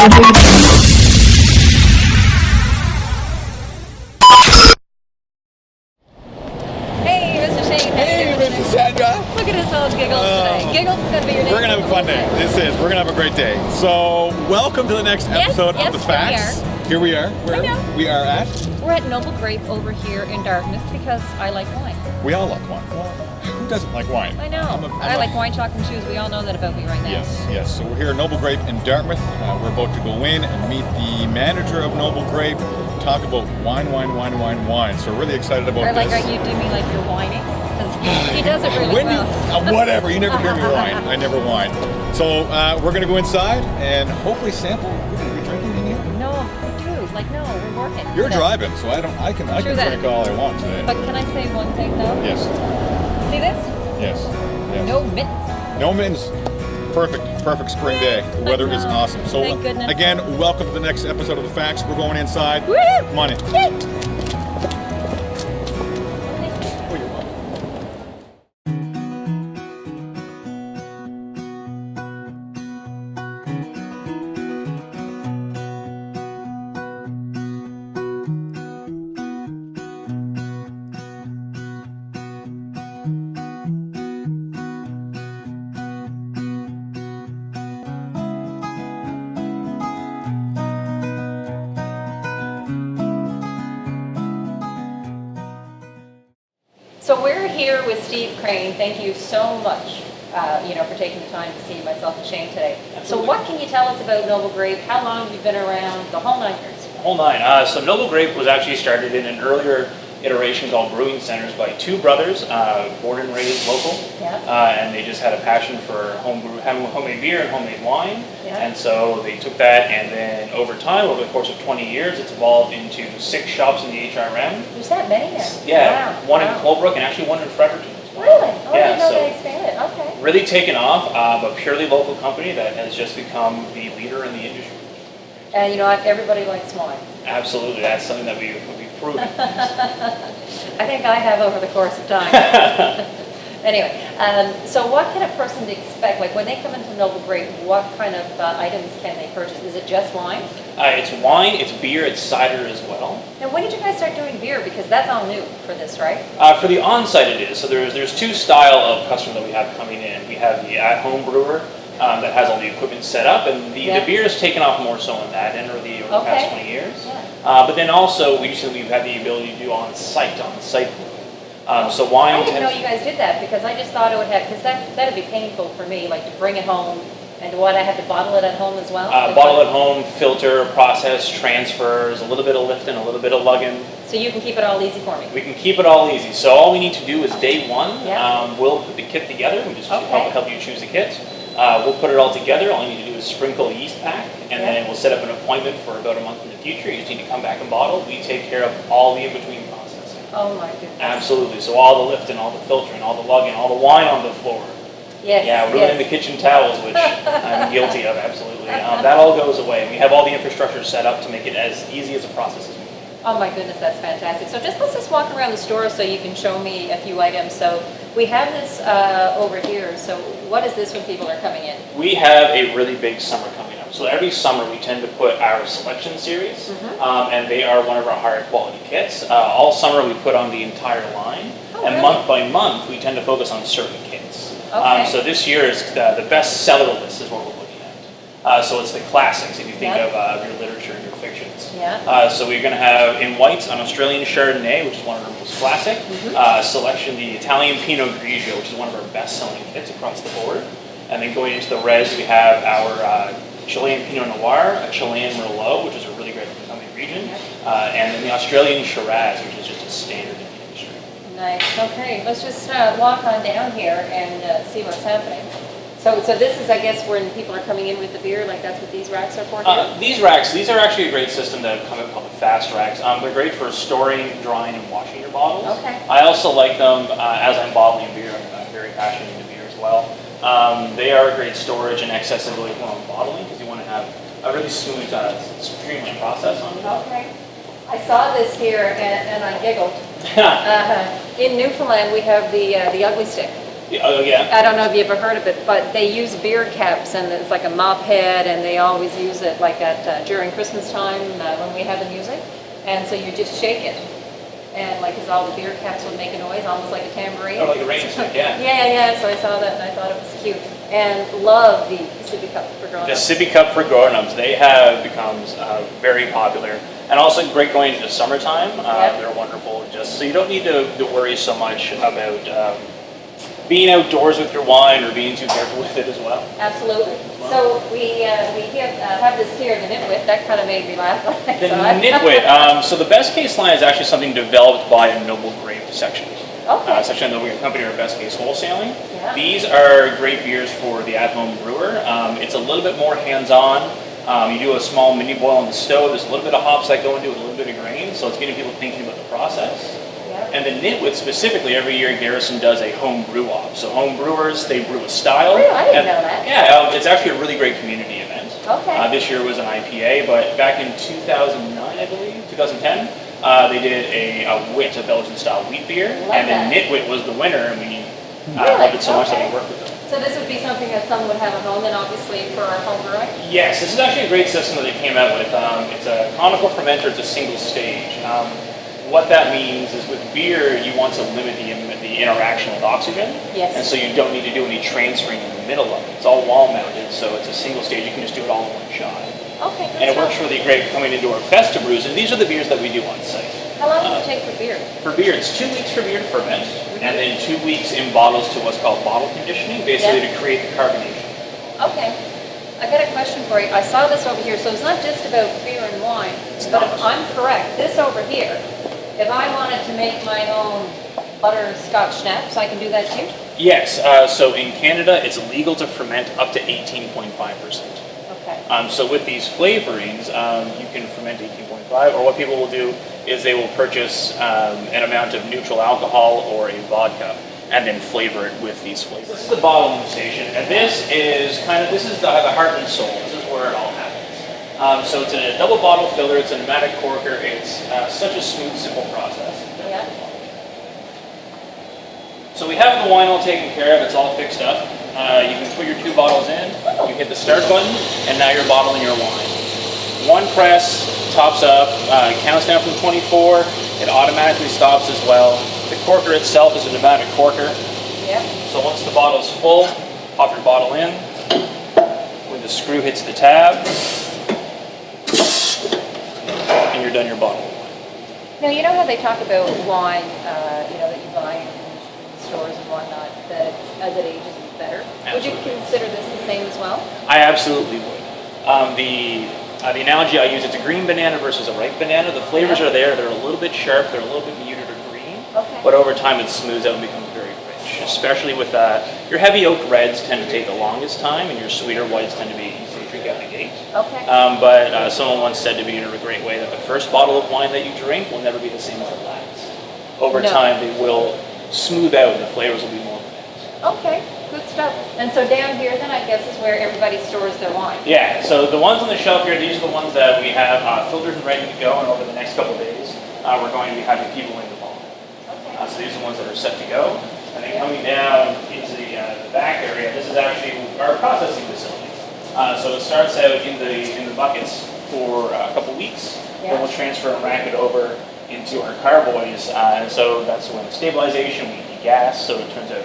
Hey, Mr. Shane. Hey, Mrs. Sandra. Look at us all giggles today. Giggles is going to be your name. We're going to have a fun day. We're going to have a great day. So, welcome to the next episode of the FAX. Here we are. We are at? We're at Noble Grape over here in Dartmouth because I like wine. We all like wine. Well, who doesn't like wine? I know. I like wine, chocolate, and shoes. We all know that about me right now. Yes. So we're here at Noble Grape in Dartmouth. We're about to go in and meet the manager of Noble Grape, talk about wine. So we're really excited about this. I like how you do me like you're whining. He does it really well. Whatever, you never hear me whine. I never whine. So we're going to go inside and hopefully sample. We're going to be drinking in here. No, we do. No, we're working. You're driving, so I can drink all I want today. But can I say one thing though? Yes. See this? Yes. No mittens. No mittens. Perfect spring day. The weather is awesome. So thank goodness. Again, welcome to the next episode of the FAX. We're going inside. Woo! Come on in. Yay! So we're here with Steve Crane. Thank you so much, for taking the time to see myself and Shane today. Absolutely. So what can you tell us about Noble Grape? How long have you been around? The whole 9 years. The whole 9. So Noble Grape was actually started in an earlier iteration called Brewing Centers by 2 brothers, born and raised local. Yeah. And they just had a passion for having homemade beer and homemade wine. Yeah. And so they took that, and then over time, over the course of 20 years, it's evolved into 6 shops in the HRM. There's that many now? Yeah, wow. one in Colebrook and actually one in Fredericton as well. Really? Oh, yeah, I didn't know so they expanded. Okay. really taken off, a purely local company that has just become the leader in the industry. And you know what? Everybody likes wine. Absolutely, that's something that we've proven. I think I have over the course of time. Anyway, so what can a person expect? Like when they come into Noble Grape, what kind of items can they purchase? Is it just wine? It's wine, it's beer, it's cider as well. Now, when did you guys start doing beer? Because that's all new for this, right? For the on-site it is. So there's 2 style of customer that we have coming in. We have the at-home brewer that has all the equipment set up, and the beer has taken off more so in that and over the past 20 years. Yeah. But then also we've had the ability to do on-site brewing. So wine. I didn't know you guys did that because I just thought it would have, because that'd be painful for me, like to bring it home and what, I have to bottle it at home as well? Bottle at home, filter, process, transfers, a little bit of lifting, a little bit of lugging. So you can keep it all easy for me? We can keep it all easy. So all we need to do is day 1, we'll put the kit together and just help you choose the kit. We'll put it all together. All you need to do is sprinkle a yeast pack, and then we'll set up an appointment for about a month in the future. You just need to come back and bottle. We take care of all the in-between processing. Oh my goodness. Absolutely. So all the lifting, all the filtering, all the lugging, all the wine on the floor. Yes. Yeah, ruining the kitchen towels, which I'm guilty of, absolutely. That all goes away. We have all the infrastructure set up to make it as easy as a process as we can. Oh my goodness, that's fantastic. So let's just walk around the store so you can show me a few items. So we have this over here. So what is this when people are coming in? We have a really big summer coming up. So every summer we tend to put our selection series, and they are one of our higher quality kits. All summer we put on the entire line, and really? month by month we tend to focus on certain kits. Okay. So this year is the best seller list is what we're looking at. So it's the classics if you think of your literature and your fictions. Yeah. So we're going to have in whites an Australian Chardonnay, which is one of our most classic. Selection the Italian Pinot Grigio, which is one of our best-selling kits across the board. And then going into the reds, we have our Chilean Pinot Noir, a Chilean Merlot, which is a really great up-and-coming region, and then the Australian Shiraz, which is just a standard in the industry. Nice. Okay, let's just walk on down here and see what's happening. So this is, I guess, when people are coming in with the beer, like that's what these racks are for here? These racks, these are actually a great system that come in called the fast racks. They're great for storing, drying, and washing your bottles. Okay. I also like them as I'm bottling beer. I'm very passionate into beer as well. They are a great storage and accessibility when I'm bottling because you want to have a really smooth, streamlined process on it. Okay. I saw this here and I giggled. In Newfoundland, we have the ugly stick. Yeah, oh, yeah. I don't know if you ever heard of it, but they use beer caps, and it's like a mop head, and they always use it like at during Christmas time when we have the music. And so you just shake it, and like, 'cause all the beer caps would make a noise, almost like a tambourine. Oh, like a rain stick, yeah. Yeah. So I saw that, and I thought it was cute, and love the sippy cup for The grown-ups. sippy cup for grown-ups, they have become very popular. And also great going into summertime. Yeah. They're wonderful, just so you don't need to worry so much about being outdoors with your wine or being too careful with it as well. Absolutely. So we have this here, the nitwit. That kind of made me laugh. The nitwit. So the best case line is actually something developed by a Noble Grape section. Okay. Section of the company or best case wholesaling. Yeah. These are great beers for the at-home brewer. It's a little bit more hands-on. You do a small mini boil on the stove. There's a little bit of hops that go into it, a little bit of grain, so it's getting people thinking about the process. Yeah. And the nitwit specifically, every year Garrison does a home brew off. So home brewers, they brew a style. Really? I didn't know that. Yeah, it's actually a really great community event. Okay. This year was an IPA, but back in 2009, I believe, 2010, they did a wit, a Belgian style wheat beer, Love and that. the nitwit was the winner, and we Really? loved it so much that Okay. we worked with them. So this would be something that someone would have at home, and obviously for our home brewing. Yes, this is actually a great system that they came out with. It's a conical fermenter, it's a single stage. What that means is with beer, you want to limit the interaction with oxygen. Yes. And so you don't need to do any transferring in the middle of it. It's all wall mounted, so it's a single stage. You can just do it all in one shot. Okay. Good And it stuff. works really great coming into our Festa brews, and these are the beers that we do on site. How long does it take for beer? For beer, it's 2 weeks for beer to ferment, and then 2 weeks in bottles to what's called bottle conditioning, basically Yeah. to create the carbonation. Okay. I got a question for you. I saw this over here, so it's not just about beer and wine, but if I'm correct, this over here, if I wanted to make my own butterscotch schnapps, I can do that too? Yes, so in Canada, it's legal to ferment up to 18.5%. Okay. So with these flavorings, you can ferment 18.5, or what people will do is they will purchase an amount of neutral alcohol or a vodka, and then flavor it with these flavors. This is the bottling station, and this is the heart and soul. This is where it all happens. So it's a double bottle filler. It's a pneumatic corker. It's such a smooth, simple process. Yeah. So we have the wine all taken care of. It's all fixed up. You can put your 2 bottles in. You hit the start button, and now you're bottling your wine. One press, tops up, counts down from 24. It automatically stops as well. The corker itself is a pneumatic corker. Yeah. So once the bottle's full, pop your bottle in. When the screw hits the tab, and you're done your bottle. Now, you know how they talk about wine, that you buy in stores and whatnot, that as it ages, it's better? Would you Absolutely. consider this the same as well? I absolutely would. The analogy I use, it's a green banana versus a ripe banana. The flavors Yeah. are there. They're a little bit sharp. They're a little bit muted or green. Okay. But over time, it smooths out and becomes very rich. Especially with your heavy oak reds tend to take the longest time, and your sweeter whites tend to be easy to drink out of the gate. Okay. But someone once said to me in a great way that the first bottle of wine that you drink will never be the same as the last. Over No. time, they will smooth out, and the flavors will be more pronounced. Okay, good stuff. And so down here then, I guess, is where everybody stores their wine. Yeah, so the ones on the shelf here, these are the ones that we have filtered and ready to go, and over the next couple of days, we're going to be having people in the bottle. Okay. So these are the ones that are set to go. And then coming down into the back area, this is actually our processing facility. So it starts out in the buckets for a couple weeks, Yeah. then we'll transfer and rack it over into our carboys, and so that's when stabilization, we degas, so it turns out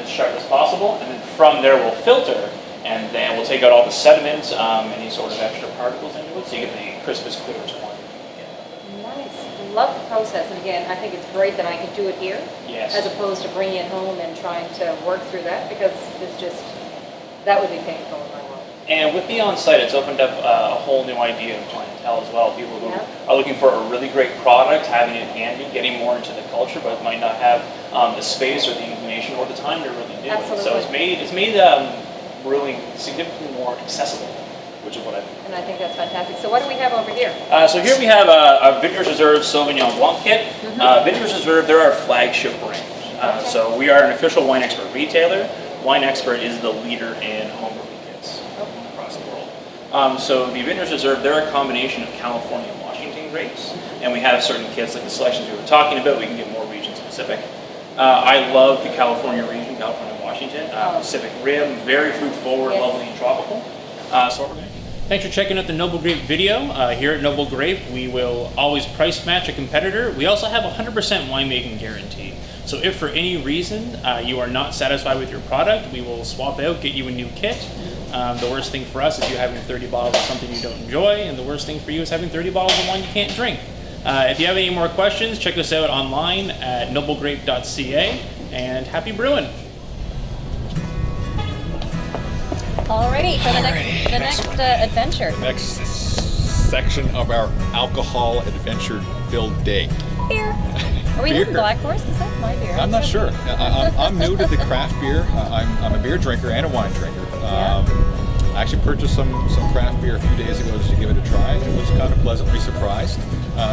as sharp as possible, and then from there we'll filter, and then we'll take out all the sediment, any sort of extra particles into it, so you get the crispest, clearest wine. Nice. Love the process. And again, I think it's great that I can do it here Yes. as opposed to bringing it home and trying to work through that, because it's just, that would be painful in my world. And with the on-site, it's opened up a whole new idea of clientele as well. People who Yeah. are looking for a really great product, having it handy, getting more into the culture, but might not have the space or the inclination or the time to really do it. So Absolutely. it's made brewing significantly more accessible, which is what I think. And I think that's fantastic. So what do we have over here? So here we have a Vineyards Reserve Sauvignon Blanc kit. Vineyards Reserve, they're our flagship brand. Okay. So we are an official Wine Expert retailer. Wine Expert is the leader in home brewing kits across the world. So the Vineyards Reserve, they're a combination of California and Washington grapes. And we have certain kits like the selections we were talking about. We can get more region specific. I love the California region from California, Washington. Oh. Pacific Rim, very fruit forward, Yes. lovely and tropical. Thanks for checking out the Noble Grape video. Here at Noble Grape, we will always price match a competitor. We also have a 100% winemaking guarantee. So if for any reason you are not satisfied with your product, we will swap out, get you a new kit. The worst thing for us is you having 30 bottles of something you don't enjoy, and the worst thing for you is having 30 bottles of wine you can't drink. If you have any more questions, check us out online at noblegrape.ca, and happy brewing! Alrighty, for the next adventure. Next section of our alcohol adventure filled day. Beer. Are we Beer. having Black Horse? Because that's my beer. I'm not sure. I'm new to the craft beer. I'm a beer drinker and a wine drinker. I actually purchased some craft beer a few days ago just to give it a try. It was kind of pleasantly surprised.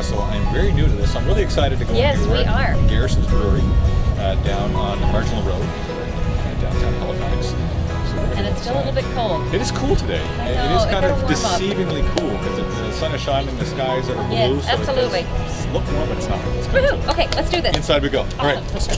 So I'm very new to this. I'm really excited to go Yes, and we are. Garrison's Brewery down on Marginal Road, downtown Halifax. So And it's still a little bit cold. it is cool today. I It know, is it kind gotta of warm up. deceivingly cool because the sun is shining, the skies are blue. Yes, so it does absolutely. look warm, but it's not. It's kind of Woohoo! chilly. Okay, let's do this. Inside we go. All right, let's go.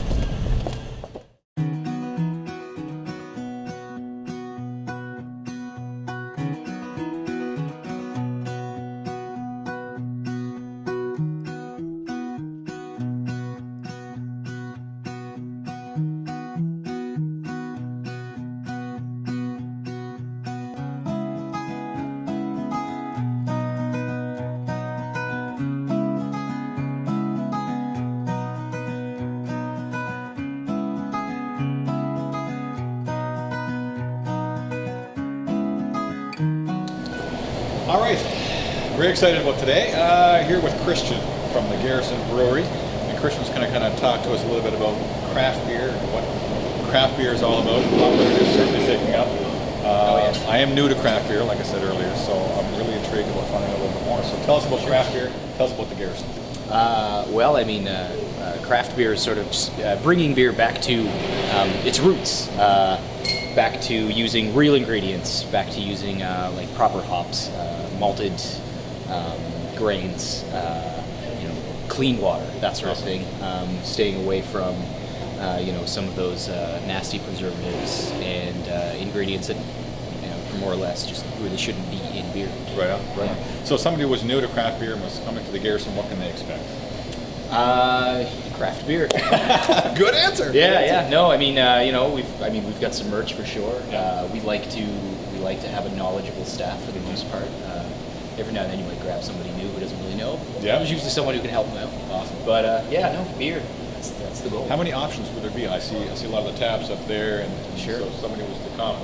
All right, very excited about today. Here with Christian from the Garrison Brewery, and Christian's going to kind of talk to us a little bit about craft beer and what craft beer is all about. It is certainly taking up. I am new to craft beer, like I said earlier, so I'm really intrigued about finding out a little bit more. So tell us about craft beer. Tell us about the Garrison. Well, I mean, craft beer is sort of just bringing beer back to its roots, back to using real ingredients, back to using like proper hops, malted grains, clean water, that sort of thing. Staying away from some of those nasty preservatives and ingredients that more or less just really shouldn't be in beer. Right on, right on. So somebody who was new to craft beer and was coming to the Garrison, what can they expect? Craft beer. Good answer. Yeah. No, I mean, we've got some merch for sure. We like to have a knowledgeable staff for the most part. Every now and then you might grab somebody new who doesn't really know. Yeah. There's usually someone who can help them out. Awesome. But beer. That's the goal. How many options would there be? I see a lot of the taps up there, and Sure. so if somebody was to come.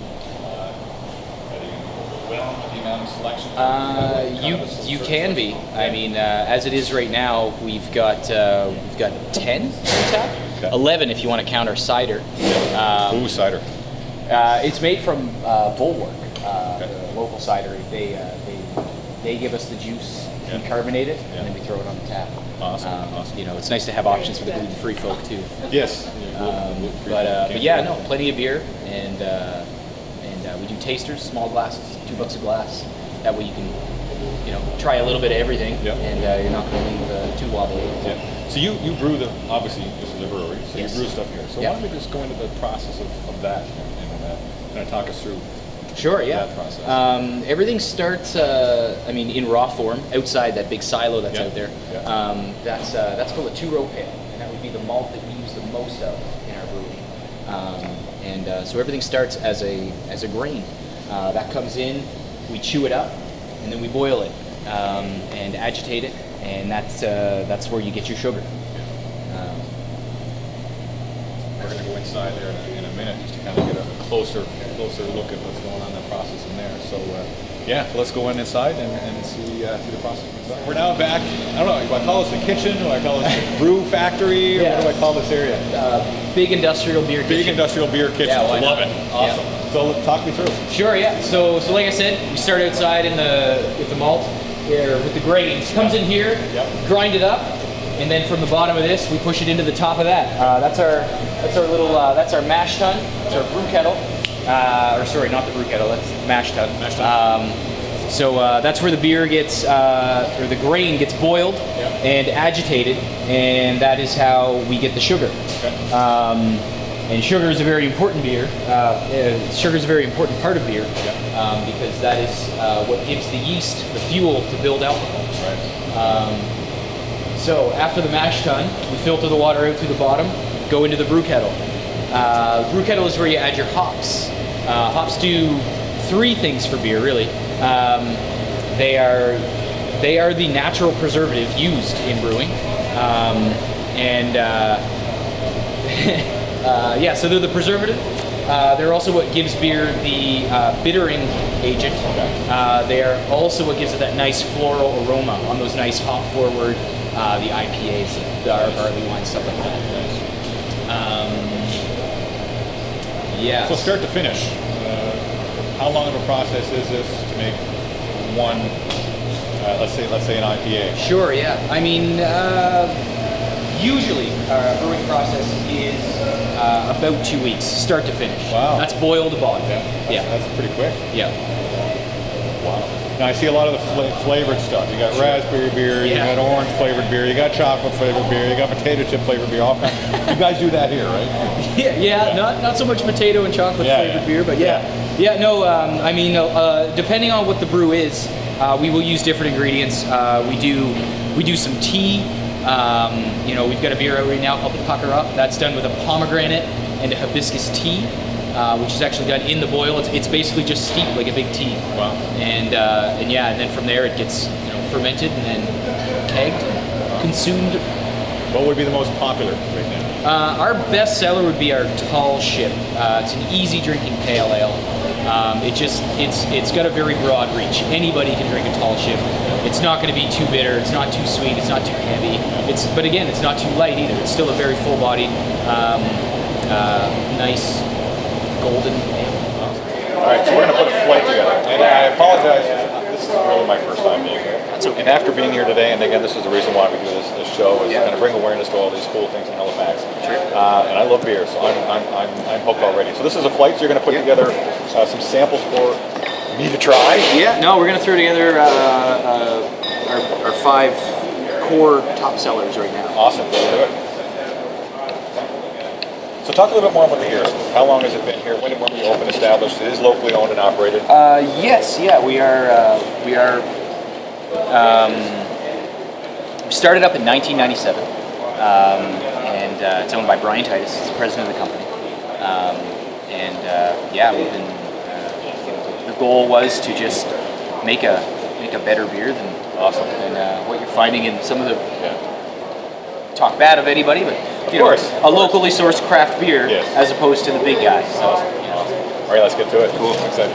The amount of selections. You can be. I mean, as it is right now, we've got 10 on tap. Okay. 11 if you want to count our cider. Ooh, cider. It's made from Bulwark, Okay. the local cidery. They give us the juice, Yeah. we carbonate it, Yeah. and then we throw it on the tap. Awesome. Awesome. It's nice to have options for the gluten-free folk too. Yes. But yeah, no, plenty of beer, and we do tasters, small glasses, $2 a glass. That way you can, try a little bit of everything, Yep. and you're not going to leave too wobbly. Yeah. So you brew obviously this is a brewery, so Yes. you brew stuff here. So Yeah. why don't we just go into the process of that and kind of talk us through Sure, yeah. that process? Everything starts, in raw form, outside that big silo that's Yeah. out there. Yeah. That's full of two-row pale, and that would be the malt that we use the most of in our brewing. So everything starts as a grain. That comes in, we chew it up, and then we boil it and agitate it, and that's where you get your sugar. We're going to go inside there in a minute just to kind of get a closer look at what's going on in the process in there. So so let's go inside and see the process inside. We're now back. I don't know. Do I call this the kitchen? Do I call this the brew factory? Or Yeah. what do I call this area? Big industrial beer Big kitchen. industrial beer kitchen. Yeah, why Love not? it. Awesome. So talk me through. Sure, yeah. So like I said, we start outside with the malt, here with the grains. Comes in here, Yep. grind it up, and then from the bottom of this, we push it into the top of that. That's our little that's our mash tun. That's our brew kettle. Or sorry, not the brew kettle. That's the mash tun. Mash tun. So that's where the beer gets, or the grain gets boiled Yep. and agitated, and that is how we get the sugar. Okay. And sugar is a very important sugar is a very important part of beer because that is what gives the yeast the fuel to build alcohol. So after the mash tun, we filter the water out through the bottom, go into the brew kettle. Brew kettle is where you add your hops. Hops do three things for beer, really. They are the natural preservative used in brewing, yeah, so they're the preservative. They're also what gives beer the bittering agent. They are also what gives it that nice floral aroma on those nice hop-forward, the IPAs, the barley wine, stuff like that. Yeah. So start to finish, how long of a process is this to make one, let's say an IPA? Sure, yeah. I mean, usually our brewing process is about 2 weeks, start to finish. Wow. That's boil to bottom. That's pretty quick. Yeah. Wow. Now I see a lot of the flavored stuff. You got raspberry beer, you got orange flavored beer, you got chocolate flavored beer, you got potato chip flavored beer, all kinds. You guys do that here, right? Yeah. Not so much potato and chocolate flavored beer, but no. I mean, depending on what the brew is, we will use different ingredients. We do some tea. We've got a beer out right now called the Pucker Up. That's done with a pomegranate and a hibiscus tea, which is actually done in the boil. It's basically just steeped like a big tea. Wow. And then from there it gets fermented and then kegged, consumed. What would be the most popular right now? Our best seller would be our Tall Ship. It's an easy drinking pale ale. It's got a very broad reach. Anybody can drink a Tall Ship. It's not going to be too bitter. It's not too sweet. It's not too heavy. But again, it's not too light either. It's still a very full-bodied, nice golden ale. All right, so we're going to put a flight together. And I apologize, this is really my first time being here. That's okay. And after being here today, and again, this is the reason why we do this show, is kind of bring awareness to all these cool things in Halifax. Sure. And I love beer, so I'm hooked already. So this is a flight, so you're going to put together some samples for me to try. Yeah, no, we're going to throw together our 5 core top sellers right now. Awesome, let's do it. So talk a little bit more about the Garrison. How long has it been here? When we opened, established? It is locally owned and operated. Yes, yeah, we are. We started up in 1997, and it's owned by Brian Titus. He's the president of the company. We've been. The goal was to just make a better beer than what you're finding in some of the. Talk bad of anybody, but a locally sourced craft beer as opposed to the big guys. So, All right, let's get to it. Cool. I'm excited.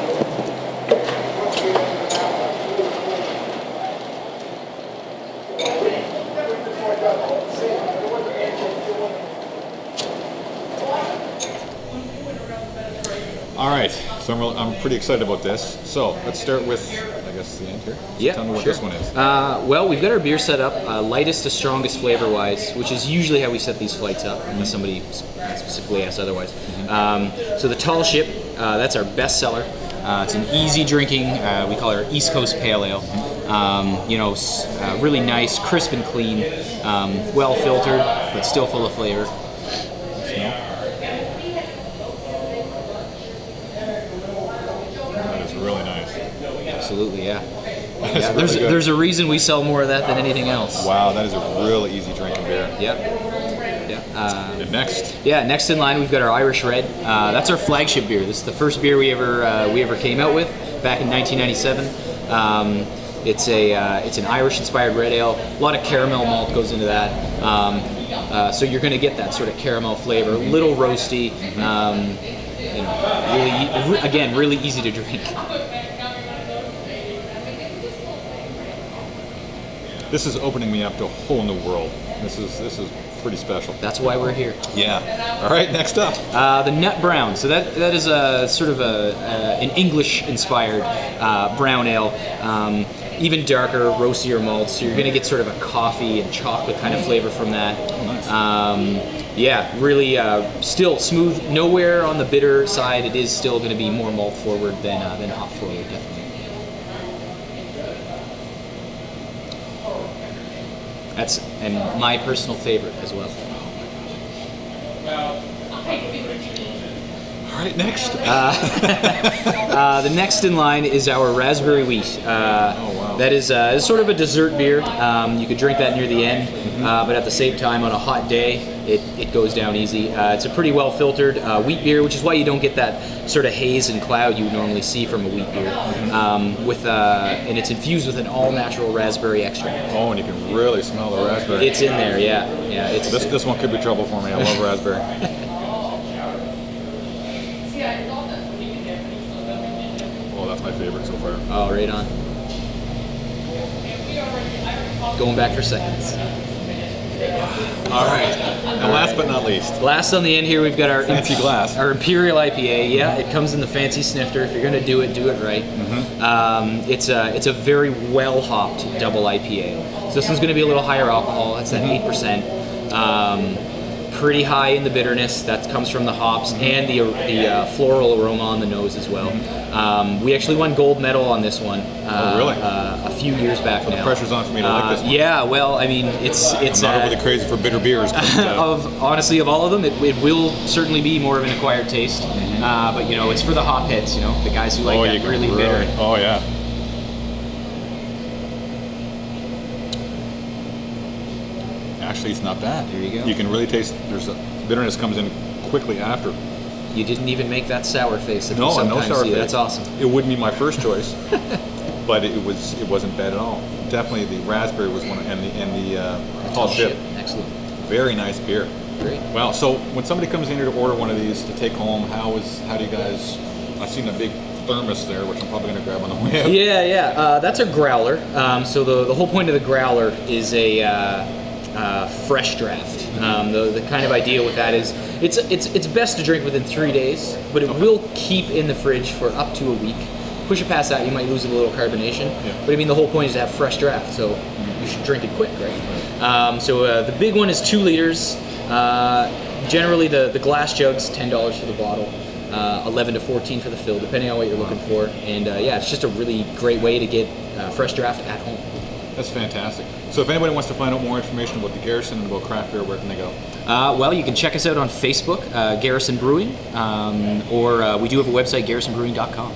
All right, so I'm pretty excited about this. So let's start with, I guess, the end here. So tell me what this one is. Well, we've got our beer set up, lightest to strongest flavor-wise, which is usually how we set these flights up, unless somebody specifically asks otherwise. So the Tall Ship, that's our best seller. It's an easy drinking, we call it our East Coast Pale Ale. Really nice, crisp and clean, well filtered, but still full of flavor. That is really nice. Absolutely, yeah. Really good. There's a reason we sell more of that than anything else. Wow, that is a really easy drinking beer. Yep. And next? Yeah, next in line we've got our Irish Red. That's our flagship beer. This is the first beer we ever came out with back in 1997. It's an Irish-inspired red ale. A lot of caramel malt goes into that. So you're going to get that sort of caramel flavor, a little roasty. Really easy to drink. This is opening me up to a whole new world. This is pretty special. That's why we're here. Yeah. All right, next up. The Nut Brown. So that is a sort of an English-inspired brown ale. Even darker, roastier malts. So you're going to get sort of a coffee and chocolate kind of flavor from that. Oh, nice. Really still smooth. Nowhere on the bitter side. It is still going to be more malt forward than hop forward, definitely. That's my personal favorite as well. All right, next. The next in line is our raspberry wheat. wow. That is sort of a dessert beer. You could drink that near the end, but at the same time, on a hot day, it goes down easy. It's a pretty well filtered wheat beer, which is why you don't get that sort of haze and cloud you would normally see from a wheat beer. And it's infused with an all natural raspberry extract. Oh, and you can really smell the raspberry. It's in there, yeah. It's This one could be trouble for me. I love raspberry. Oh, that's my favorite so far. Oh, right on. Going back for seconds. All right. And last but not least, Last on the end here, we've got our fancy glass. Our Imperial IPA. Yeah, it comes in the fancy snifter. If you're gonna do it right. It's a very well hopped double IPA. So this one's gonna be a little higher alcohol. It's at 8%. Pretty high in the bitterness that comes from the hops and the floral aroma on the nose as well. We actually won gold medal on this one. Oh, really? A few years back So now. the pressure's on for me to like this one. Yeah, well, I mean, it's I'm not overly crazy for bitter beers, but honestly, of all of them, it will certainly be more of an acquired taste. But you know, it's for the hop heads. You know, the guys who like you that can really bitter. Oh yeah. Actually, it's not bad. There you go. You can really taste. There's a bitterness comes in quickly after. You didn't even make that sour face that we No sometimes sour see. face. That's awesome. It wouldn't be my first choice, but it wasn't bad at all. Definitely, the raspberry was one, and the tall ship. Excellent. Very nice beer. Great. Wow. So when somebody comes in here to order one of these to take home, how do you guys? I've seen a big thermos there, which I'm probably going to grab on the way out. Yeah. That's a growler. So the whole point of the growler is a fresh draft. The kind of idea with that is it's best to drink within 3 days, but it will keep in the fridge for up to a week. Push it past that, you might lose a little carbonation. Yeah. But I mean, the whole point is to have fresh draft, so you should drink it quick, right? So the big one is 2 liters. Generally, the glass jug's $10 for the bottle. 11 to 14 for the fill, depending on what you're looking for. And it's just a really great way to get fresh draft at home. That's fantastic. So if anybody wants to find out more information about the Garrison and about craft beer, where can they go? Well, you can check us out on Facebook, Garrison Brewing, or we do have a website, garrisonbrewing.com.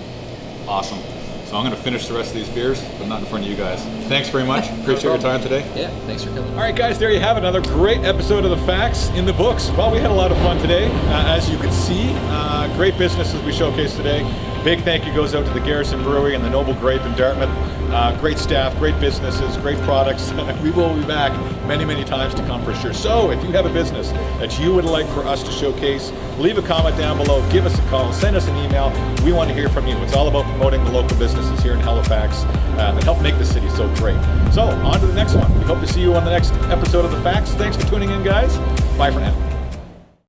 Awesome. So I'm going to finish the rest of these beers, but not in front of you guys. Thanks very much. Appreciate your time today. Yeah, thanks for coming. All right, guys, there you have it. Another great episode of the FAX in the books. Well, we had a lot of fun today. As you can see, great businesses we showcased today. Big thank you goes out to the Garrison Brewery and the Noble Grape in Dartmouth. Great staff, great businesses, great products. We will be back many, many times to come for sure. So if you have a business that you would like for us to showcase, leave a comment down below, give us a call, send us an email. We want to hear from you. It's all about promoting the local businesses here in Halifax that help make the city so great. So on to the next one. We hope to see you on the next episode of the FAX. Thanks for tuning in, guys. Bye for now.